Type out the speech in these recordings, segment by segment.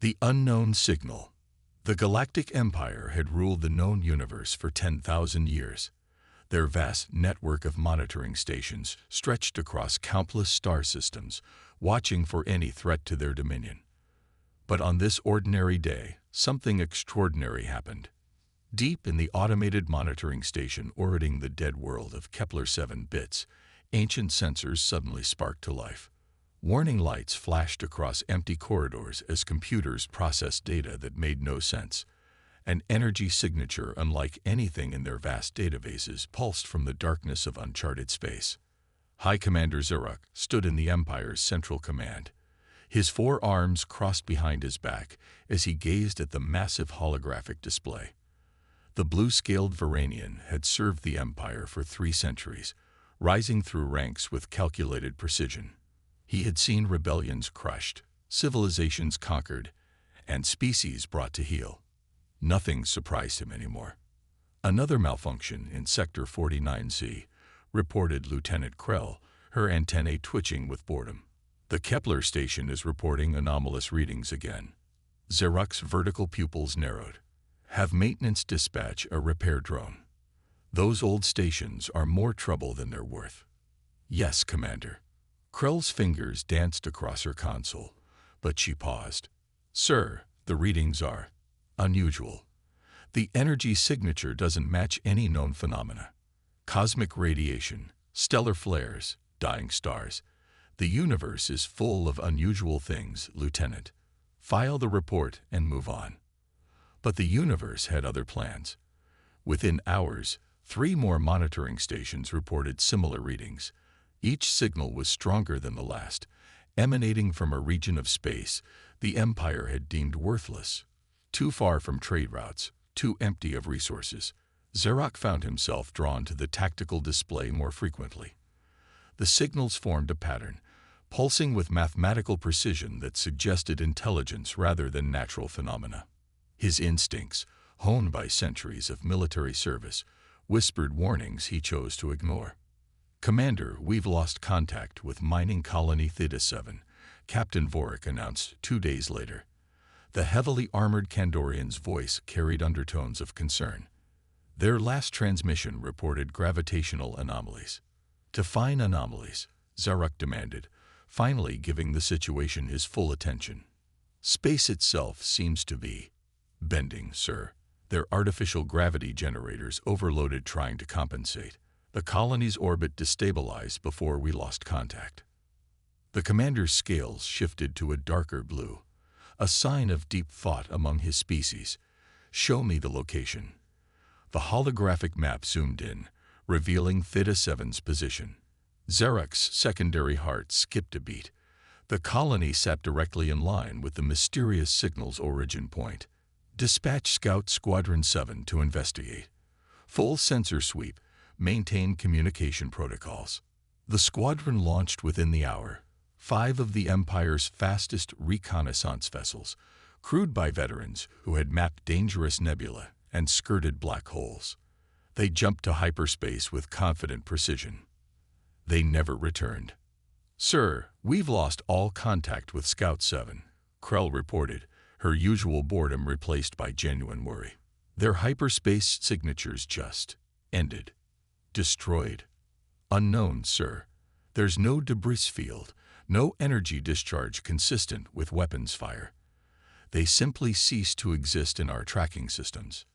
The unknown signal. The Galactic Empire had ruled the known universe for 10,000 years. Their vast network of monitoring stations stretched across countless star systems, watching for any threat to their dominion. But on this ordinary day, something extraordinary happened. Deep in the automated monitoring station orbiting the dead world of Kepler-7 bits, ancient sensors suddenly sparked to life. Warning lights flashed across empty corridors as computers processed data that made no sense. An energy signature unlike anything in their vast databases pulsed from the darkness of uncharted space. High Commander Zeruk stood in the Empire's central command. His four arms crossed behind his back as he gazed at the massive holographic display. The blue-scaled Varanian had served the Empire for 3 centuries, rising through ranks with calculated precision. He had seen rebellions crushed, civilizations conquered, and species brought to heel. Nothing surprised him anymore. Another malfunction in Sector 49C, reported Lieutenant Krell, her antennae twitching with boredom. The Kepler station is reporting anomalous readings again. Zeruk's vertical pupils narrowed. Have maintenance dispatch a repair drone. Those old stations are more trouble than they're worth. Yes, Commander. Krell's fingers danced across her console, but she paused. Sir, the readings are unusual. The energy signature doesn't match any known phenomena. Cosmic radiation, stellar flares, dying stars. The universe is full of unusual things, Lieutenant. File the report and move on. But the universe had other plans. Within hours, 3 more monitoring stations reported similar readings. Each signal was stronger than the last, emanating from a region of space the Empire had deemed worthless. Too far from trade routes, too empty of resources, Zeruk found himself drawn to the tactical display more frequently. The signals formed a pattern, pulsing with mathematical precision that suggested intelligence rather than natural phenomena. His instincts, honed by centuries of military service, whispered warnings he chose to ignore. Commander, we've lost contact with mining colony Theta-7, Captain Vorik announced 2 days later. The heavily armored Kandorian's voice carried undertones of concern. Their last transmission reported gravitational anomalies. Define anomalies, Zeruk demanded, finally giving the situation his full attention. Space itself seems to be bending, sir. Their artificial gravity generators overloaded trying to compensate. The colony's orbit destabilized before we lost contact. The commander's scales shifted to a darker blue, a sign of deep thought among his species. Show me the location. The holographic map zoomed in, revealing Theta-7's position. Zeruk's secondary heart skipped a beat. The colony sat directly in line with the mysterious signal's origin point. Dispatch Scout Squadron 7 to investigate. Full sensor sweep. Maintain communication protocols. The squadron launched within the hour. 5 of the Empire's fastest reconnaissance vessels, crewed by veterans who had mapped dangerous nebula and skirted black holes. They jumped to hyperspace with confident precision. They never returned. Sir, we've lost all contact with Scout 7, Krell reported, her usual boredom replaced by genuine worry. Their hyperspace signatures just ended. Destroyed. Unknown, sir. There's no debris field, no energy discharge consistent with weapons fire. They simply ceased to exist in our tracking systems.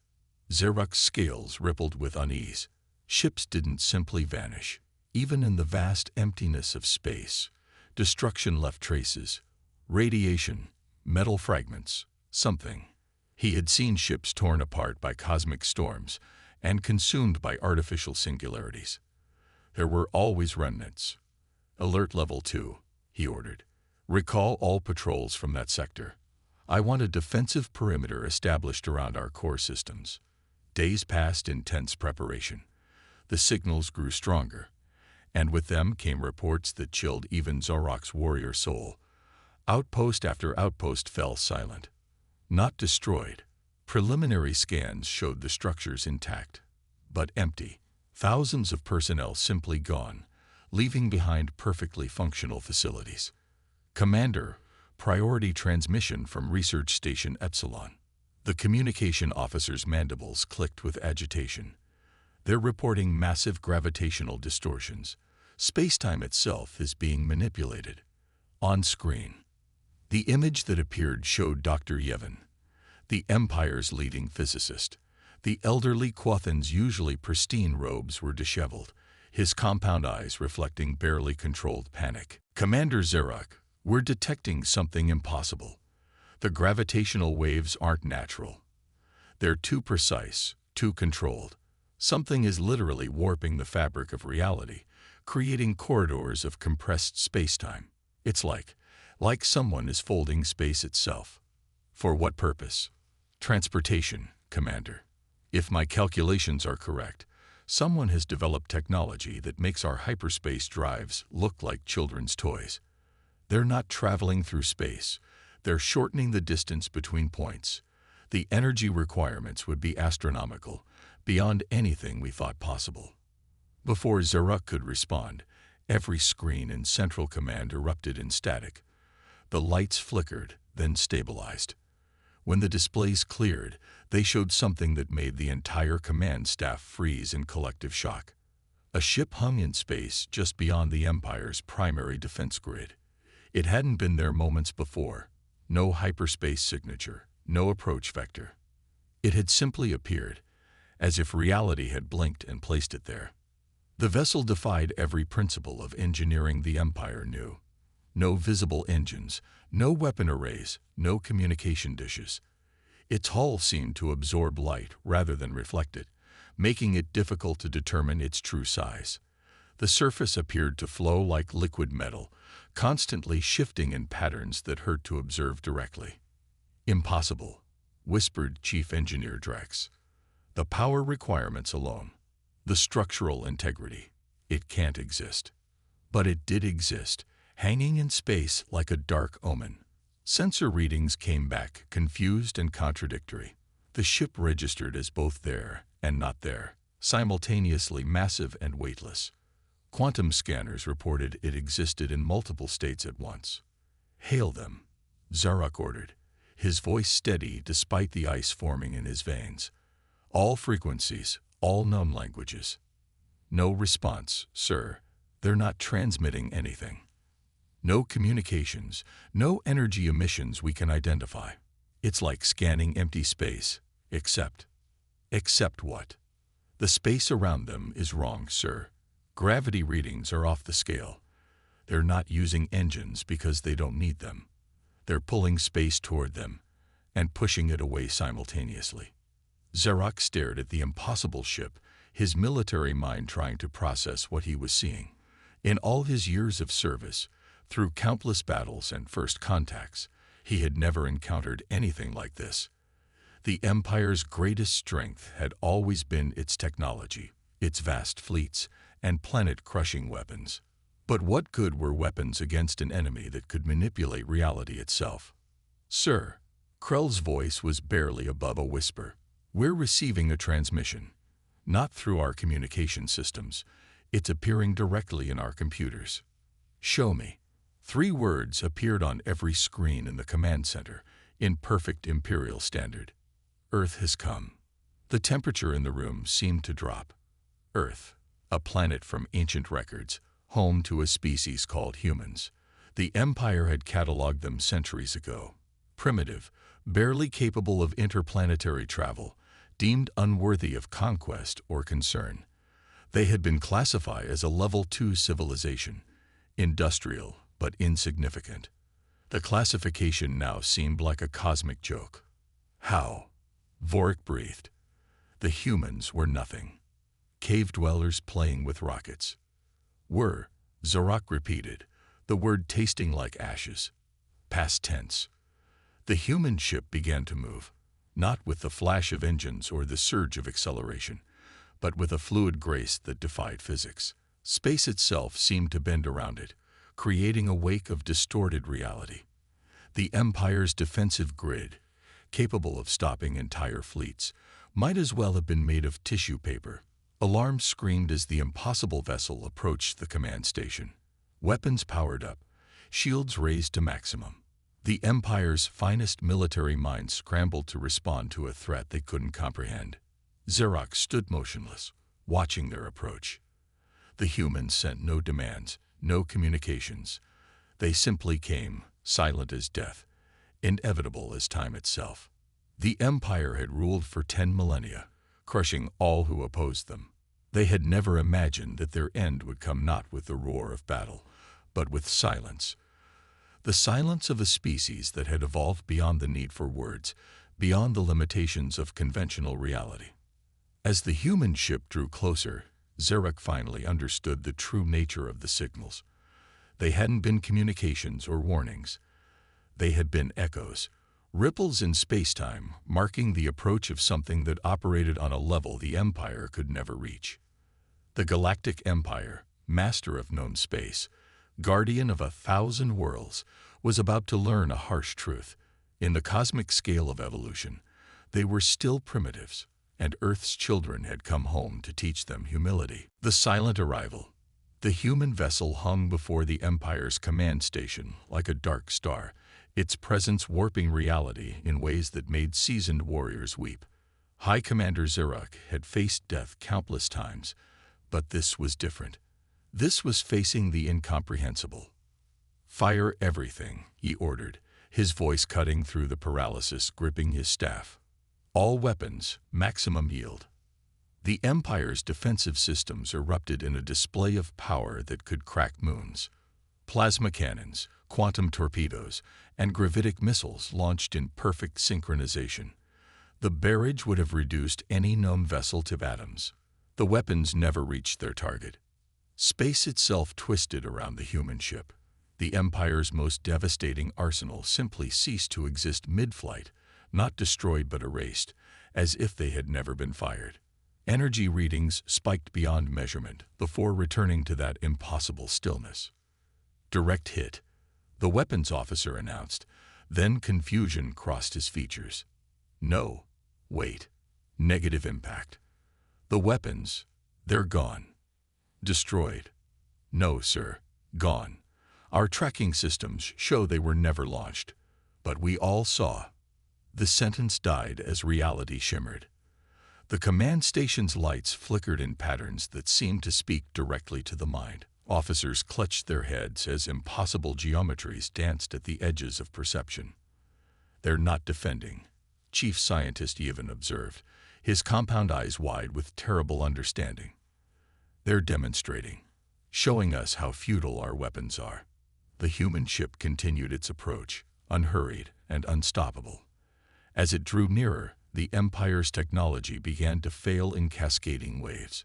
Zeruk's scales rippled with unease. Ships didn't simply vanish. Even in the vast emptiness of space, destruction left traces. Radiation, metal fragments, something. He had seen ships torn apart by cosmic storms and consumed by artificial singularities. There were always remnants. Alert Level 2, he ordered. Recall all patrols from that sector. I want a defensive perimeter established around our core systems. Days passed in tense preparation. The signals grew stronger, and with them came reports that chilled even Zeruk's warrior soul. Outpost after outpost fell silent. Not destroyed. Preliminary scans showed the structures intact, but empty. Thousands of personnel simply gone, leaving behind perfectly functional facilities. Commander, priority transmission from Research Station Epsilon. The communication officer's mandibles clicked with agitation. They're reporting massive gravitational distortions. Space-time itself is being manipulated. On screen, the image that appeared showed Dr. Yevon, the Empire's leading physicist. The elderly Quothan's usually pristine robes were disheveled, his compound eyes reflecting barely controlled panic. "Commander Zerok, we're detecting something impossible. The gravitational waves aren't natural. They're too precise, too controlled. Something is literally warping the fabric of reality, creating corridors of compressed space-time. It's like someone is folding space itself. For what purpose? Transportation, Commander. If my calculations are correct, someone has developed technology that makes our hyperspace drives look like children's toys. They're not traveling through space. They're shortening the distance between points. The energy requirements would be astronomical, beyond anything we thought possible." Before Zerok could respond, every screen in Central Command erupted in static. The lights flickered, then stabilized. When the displays cleared, they showed something that made the entire command staff freeze in collective shock. A ship hung in space just beyond the Empire's primary defense grid. It hadn't been there moments before. No hyperspace signature, no approach vector. It had simply appeared, as if reality had blinked and placed it there. The vessel defied every principle of engineering the Empire knew. No visible engines, no weapon arrays, no communication dishes. Its hull seemed to absorb light rather than reflect it, making it difficult to determine its true size. The surface appeared to flow like liquid metal, constantly shifting in patterns that hurt to observe directly. "Impossible," whispered Chief Engineer Drex. "The power requirements alone, the structural integrity, it can't exist." But it did exist, hanging in space like a dark omen. Sensor readings came back, confused and contradictory. The ship registered as both there and not there, simultaneously massive and weightless. Quantum scanners reported it existed in multiple states at once. "Hail them," Zerok ordered, his voice steady despite the ice forming in his veins. "All frequencies, all known languages." "No response, sir. They're not transmitting anything. No communications, no energy emissions we can identify. It's like scanning empty space, except what? The space around them is wrong, sir. Gravity readings are off the scale. They're not using engines because they don't need them. They're pulling space toward them and pushing it away simultaneously." Zerok stared at the impossible ship, his military mind trying to process what he was seeing. In all his years of service, through countless battles and first contacts, he had never encountered anything like this. The Empire's greatest strength had always been its technology, its vast fleets, and planet-crushing weapons. But what good were weapons against an enemy that could manipulate reality itself? "Sir," Krell's voice was barely above a whisper, "we're receiving a transmission. Not through our communication systems. It's appearing directly in our computers." "Show me." 3 words appeared on every screen in the command center, in perfect Imperial standard. "Earth has come." The temperature in the room seemed to drop. Earth, a planet from ancient records, home to a species called humans. The Empire had cataloged them centuries ago. Primitive, barely capable of interplanetary travel, deemed unworthy of conquest or concern. They had been classified as a Level 2 civilization, industrial but insignificant. The classification now seemed like a cosmic joke. "How?" Vorik breathed. The humans were nothing. Cave dwellers playing with rockets. "Were," Zerok repeated, the word tasting like ashes. Past tense. The human ship began to move, not with the flash of engines or the surge of acceleration, but with a fluid grace that defied physics. Space itself seemed to bend around it, creating a wake of distorted reality. The Empire's defensive grid, capable of stopping entire fleets, might as well have been made of tissue paper. Alarms screamed as the impossible vessel approached the command station. Weapons powered up, shields raised to maximum. The Empire's finest military minds scrambled to respond to a threat they couldn't comprehend. Xerox stood motionless, watching their approach. The humans sent no demands, no communications. They simply came, silent as death, inevitable as time itself. The Empire had ruled for 10 millennia, crushing all who opposed them. They had never imagined that their end would come not with the roar of battle, but with silence. The silence of a species that had evolved beyond the need for words, beyond the limitations of conventional reality. As the human ship drew closer, Xerox finally understood the true nature of the signals. They hadn't been communications or warnings. They had been echoes, ripples in space-time, marking the approach of something that operated on a level the Empire could never reach. The Galactic Empire, master of known space, guardian of 1,000 worlds, was about to learn a harsh truth. In the cosmic scale of evolution, they were still primitives, and Earth's children had come home to teach them humility. The silent arrival. The human vessel hung before the Empire's command station like a dark star, its presence warping reality in ways that made seasoned warriors weep. High Commander Xerox had faced death countless times, but this was different. This was facing the incomprehensible. "Fire everything," he ordered, his voice cutting through the paralysis gripping his staff. "All weapons, maximum yield." The Empire's defensive systems erupted in a display of power that could crack moons. Plasma cannons, quantum torpedoes, and gravitic missiles launched in perfect synchronization. The barrage would have reduced any known vessel to atoms. The weapons never reached their target. Space itself twisted around the human ship. The Empire's most devastating arsenal simply ceased to exist mid-flight, not destroyed but erased, as if they had never been fired. Energy readings spiked beyond measurement before returning to that impossible stillness. "Direct hit," the weapons officer announced. Then confusion crossed his features. "No, wait. Negative impact. The weapons, they're gone." "Destroyed." "No, sir. Gone. Our tracking systems show they were never launched. But we all saw." The sentence died as reality shimmered. The command station's lights flickered in patterns that seemed to speak directly to the mind. Officers clutched their heads as impossible geometries danced at the edges of perception. "They're not defending," Chief Scientist Yevon observed, his compound eyes wide with terrible understanding. "They're demonstrating, showing us how futile our weapons are." The human ship continued its approach, unhurried and unstoppable. As it drew nearer, the Empire's technology began to fail in cascading waves.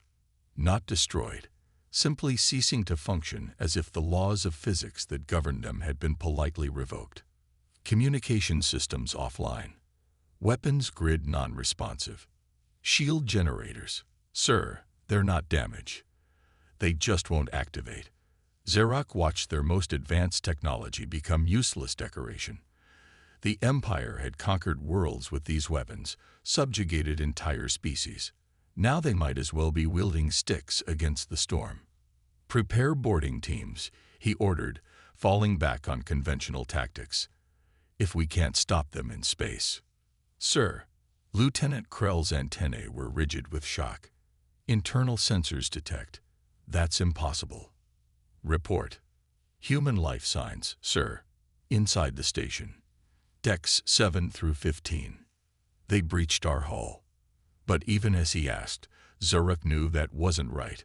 Not destroyed, simply ceasing to function as if the laws of physics that governed them had been politely revoked. Communication systems offline. Weapons grid non-responsive. Shield generators. "Sir, they're not damaged. They just won't activate." Xerox watched their most advanced technology become useless decoration. The Empire had conquered worlds with these weapons, subjugated entire species. Now they might as well be wielding sticks against the storm. "Prepare boarding teams," he ordered, falling back on conventional tactics. "If we can't stop them in space." "Sir." Lieutenant Krell's antennae were rigid with shock. "Internal sensors detect. That's impossible." "Report." "Human life signs, sir. Inside the station. Decks 7 through 15. They breached our hull." But even as he asked, Xerox knew that wasn't right.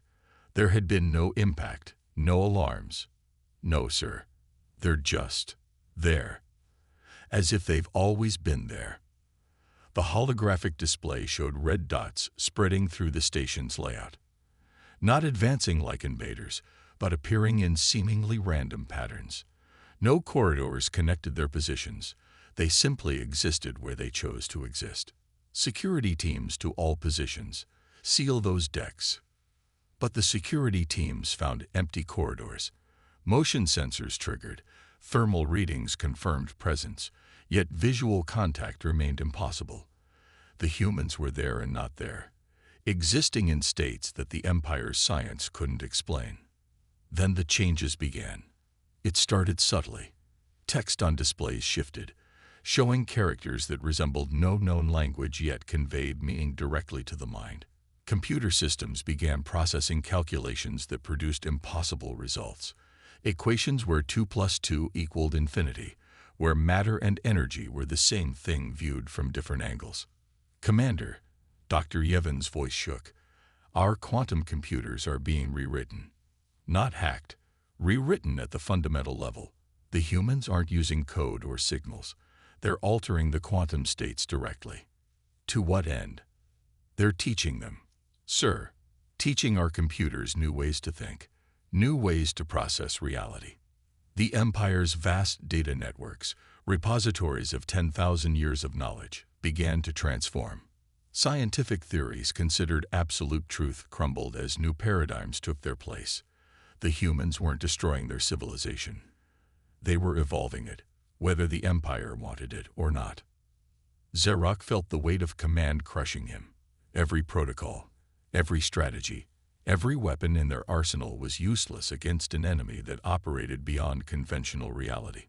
There had been no impact, no alarms. "No, sir. They're just there. As if they've always been there." The holographic display showed red dots spreading through the station's layout. Not advancing like invaders, but appearing in seemingly random patterns. No corridors connected their positions. They simply existed where they chose to exist. "Security teams to all positions. Seal those decks." But the security teams found empty corridors. Motion sensors triggered. Thermal readings confirmed presence. Yet visual contact remained impossible. The humans were there and not there, existing in states that the Empire's science couldn't explain. Then the changes began. It started subtly. Text on displays shifted, showing characters that resembled no known language yet conveyed meaning directly to the mind. Computer systems began processing calculations that produced impossible results. Equations where 2 plus 2 equaled infinity, where matter and energy were the same thing viewed from different angles. "Commander," Dr. Yevon's voice shook, "our quantum computers are being rewritten. Not hacked, rewritten at the fundamental level. The humans aren't using code or signals. They're altering the quantum states directly." "To what end?" "They're teaching them, sir. Teaching our computers new ways to think, new ways to process reality." The Empire's vast data networks, repositories of 10,000 years of knowledge, began to transform. Scientific theories considered absolute truth crumbled as new paradigms took their place. The humans weren't destroying their civilization. They were evolving it, whether the Empire wanted it or not. Zarak felt the weight of command crushing him. Every protocol, every strategy, every weapon in their arsenal was useless against an enemy that operated beyond conventional reality.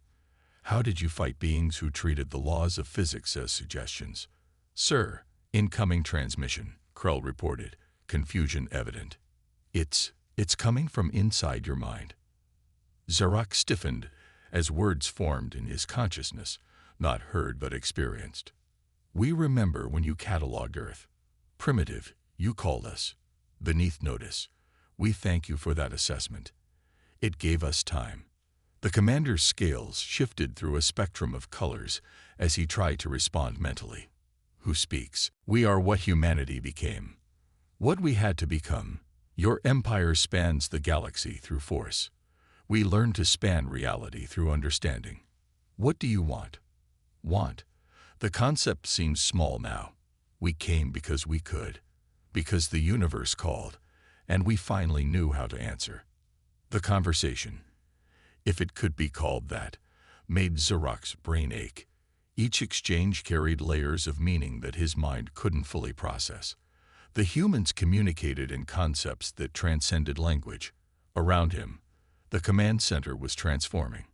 "How did you fight beings who treated the laws of physics as suggestions?" "Sir, incoming transmission," Krell reported, confusion evident. It's coming from inside your mind." Zarak stiffened as words formed in his consciousness, not heard but experienced. "We remember when you cataloged Earth. Primitive, you called us. Beneath notice. We thank you for that assessment. It gave us time." The commander's scales shifted through a spectrum of colors as he tried to respond mentally. "Who speaks? We are what humanity became. What we had to become. Your empire spans the galaxy through force. We learned to span reality through understanding. What do you want?" "Want?" The concept seems small now. "We came because we could. Because the universe called, and we finally knew how to answer." The conversation, if it could be called that, made Zarak's brain ache. Each exchange carried layers of meaning that his mind couldn't fully process. The humans communicated in concepts that transcended language. Around him, the command center was transforming.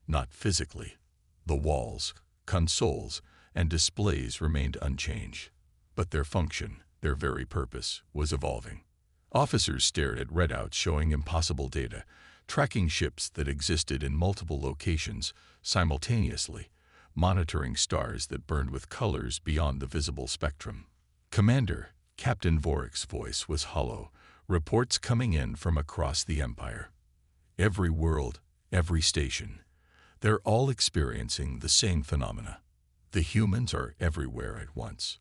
Not physically. The walls, consoles, and displays remained unchanged. But their function, their very purpose, was evolving. Officers stared at readouts showing impossible data, tracking ships that existed in multiple locations simultaneously, monitoring stars that burned with colors beyond the visible spectrum. "Commander," Captain Vorik's voice was hollow, reports coming in from across the Empire. "Every world, every station. They're all experiencing the same phenomena. The humans are everywhere at once."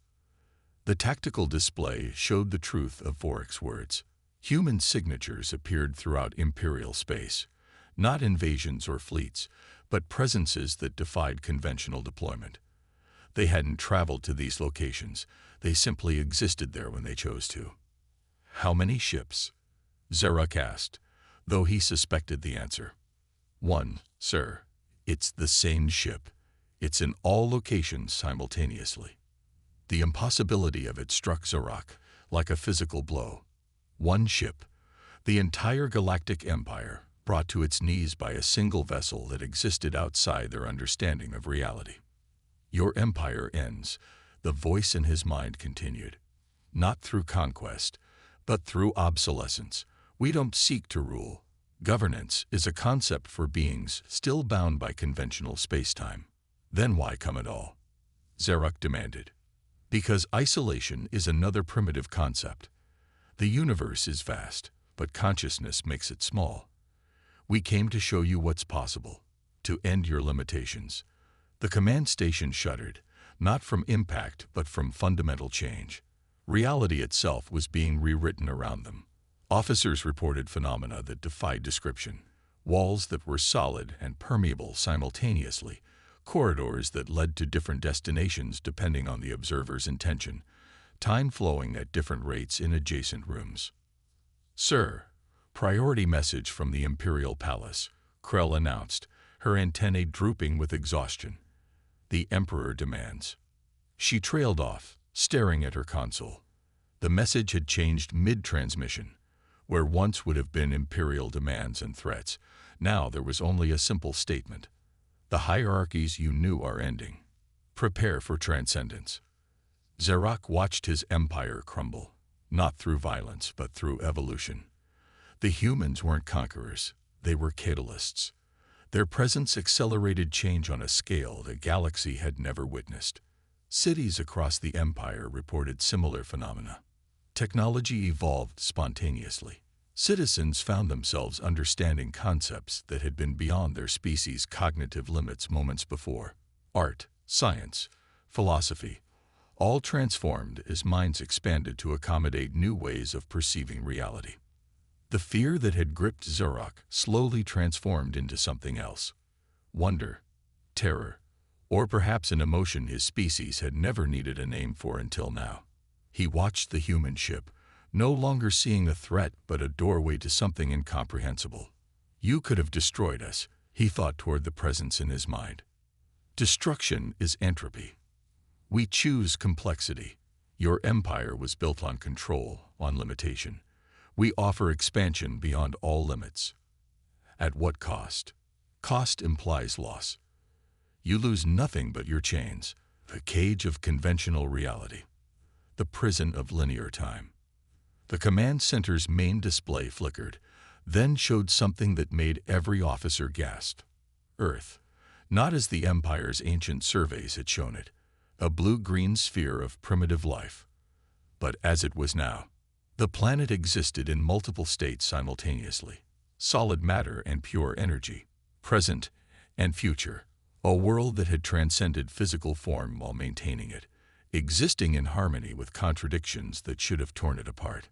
The tactical display showed the truth of Vorik's words. Human signatures appeared throughout Imperial space, not invasions or fleets, but presences that defied conventional deployment. They hadn't traveled to these locations, they simply existed there when they chose to. "How many ships?" Zarak asked, though he suspected the answer. "One, sir. It's the same ship. It's in all locations simultaneously." The impossibility of it struck Zarak like a physical blow. One ship, the entire Galactic Empire, brought to its knees by a single vessel that existed outside their understanding of reality. "Your empire ends," the voice in his mind continued. "Not through conquest, but through obsolescence. We don't seek to rule. Governance is a concept for beings still bound by conventional space-time." "Then why come at all?" Zarak demanded. "Because isolation is another primitive concept. The universe is vast, but consciousness makes it small. We came to show you what's possible, to end your limitations." The command station shuddered, not from impact but from fundamental change. Reality itself was being rewritten around them. Officers reported phenomena that defied description. Walls that were solid and permeable simultaneously, corridors that led to different destinations depending on the observer's intention, time flowing at different rates in adjacent rooms. "Sir, priority message from the Imperial Palace," Krell announced, her antennae drooping with exhaustion. "The Emperor demands." She trailed off, staring at her console. The message had changed mid-transmission. Where once would have been Imperial demands and threats, now there was only a simple statement. The hierarchies you knew are ending. Prepare for transcendence. Xerox watched his empire crumble, not through violence, but through evolution. The humans weren't conquerors, they were catalysts. Their presence accelerated change on a scale the galaxy had never witnessed. Cities across the empire reported similar phenomena. Technology evolved spontaneously. Citizens found themselves understanding concepts that had been beyond their species' cognitive limits moments before. Art, science, philosophy, all transformed as minds expanded to accommodate new ways of perceiving reality. The fear that had gripped Xerox slowly transformed into something else. Wonder, terror, or perhaps an emotion his species had never needed a name for until now. He watched the human ship, no longer seeing a threat but a doorway to something incomprehensible. You could have destroyed us, he thought toward the presence in his mind. Destruction is entropy. We choose complexity. Your empire was built on control, on limitation. We offer expansion beyond all limits. At what cost? Cost implies loss. You lose nothing but your chains, the cage of conventional reality, the prison of linear time. The command center's main display flickered, then showed something that made every officer gasp. Earth, not as the Empire's ancient surveys had shown it, a blue-green sphere of primitive life, but as it was now. The planet existed in multiple states simultaneously, solid matter and pure energy, present and future, a world that had transcended physical form while maintaining it, existing in harmony with contradictions that should have torn it apart.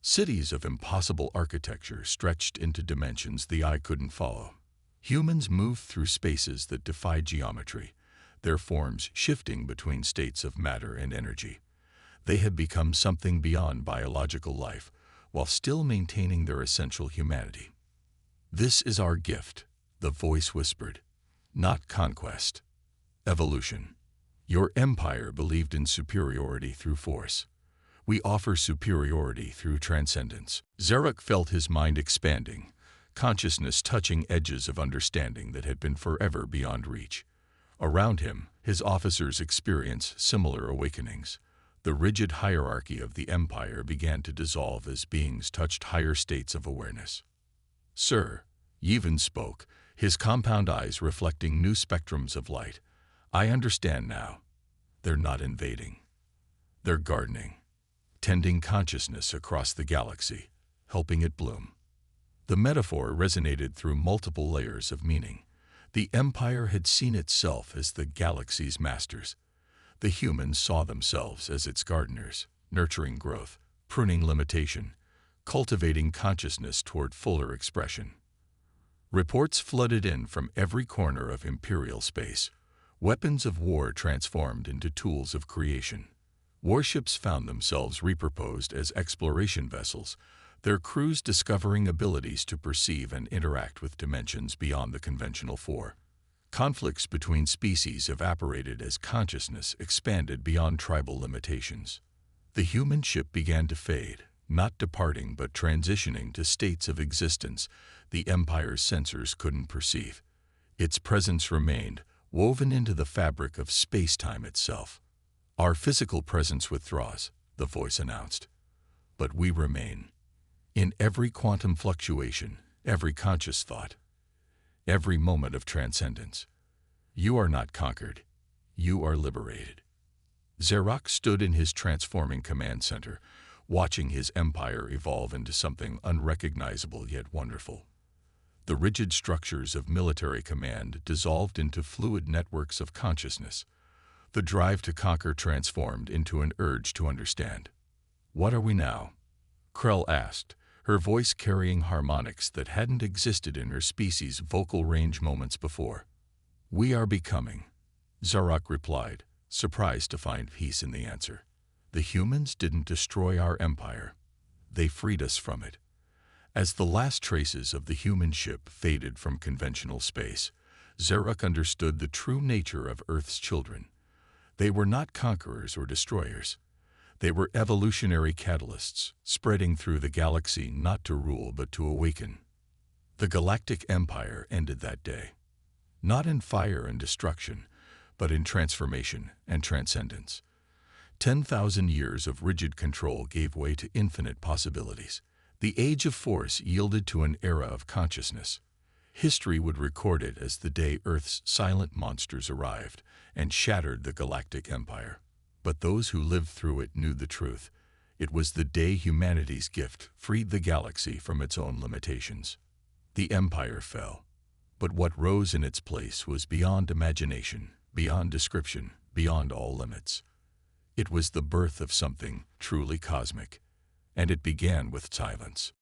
Cities of impossible architecture stretched into dimensions the eye couldn't follow. Humans moved through spaces that defied geometry, their forms shifting between states of matter and energy. They had become something beyond biological life, while still maintaining their essential humanity. This is our gift, the voice whispered. Not conquest. Evolution. Your empire believed in superiority through force. We offer superiority through transcendence. Xerox felt his mind expanding, consciousness touching edges of understanding that had been forever beyond reach. Around him, his officers experienced similar awakenings. The rigid hierarchy of the empire began to dissolve as beings touched higher states of awareness. Sir, Yevon spoke, his compound eyes reflecting new spectrums of light. I understand now. They're not invading. They're gardening, tending consciousness across the galaxy, helping it bloom. The metaphor resonated through multiple layers of meaning. The empire had seen itself as the galaxy's masters. The humans saw themselves as its gardeners, nurturing growth, pruning limitation, cultivating consciousness toward fuller expression. Reports flooded in from every corner of imperial space. Weapons of war transformed into tools of creation. Warships found themselves repurposed as exploration vessels, their crews discovering abilities to perceive and interact with dimensions beyond the conventional four. Conflicts between species evaporated as consciousness expanded beyond tribal limitations. The human ship began to fade, not departing but transitioning to states of existence the Empire's sensors couldn't perceive. Its presence remained, woven into the fabric of space-time itself. Our physical presence withdraws, the voice announced, but we remain. In every quantum fluctuation, every conscious thought, every moment of transcendence. You are not conquered. You are liberated. Xerox stood in his transforming command center, watching his empire evolve into something unrecognizable yet wonderful. The rigid structures of military command dissolved into fluid networks of consciousness. The drive to conquer transformed into an urge to understand. What are we now? Krell asked, her voice carrying harmonics that hadn't existed in her species' vocal range moments before. We are becoming, Xerox replied, surprised to find peace in the answer. The humans didn't destroy our empire. They freed us from it. As the last traces of the human ship faded from conventional space, Xerox understood the true nature of Earth's children. They were not conquerors or destroyers. They were evolutionary catalysts, spreading through the galaxy not to rule but to awaken. The Galactic Empire ended that day. not in fire and destruction, but in transformation and transcendence. 10,000 years of rigid control gave way to infinite possibilities. The age of force yielded to an era of consciousness. History would record it as the day Earth's silent monsters arrived and shattered the galactic empire. But those who lived through it knew the truth. It was the day humanity's gift freed the galaxy from its own limitations. The empire fell, but what rose in its place was beyond imagination, beyond description, beyond all limits. It was the birth of something truly cosmic, and it began with silence.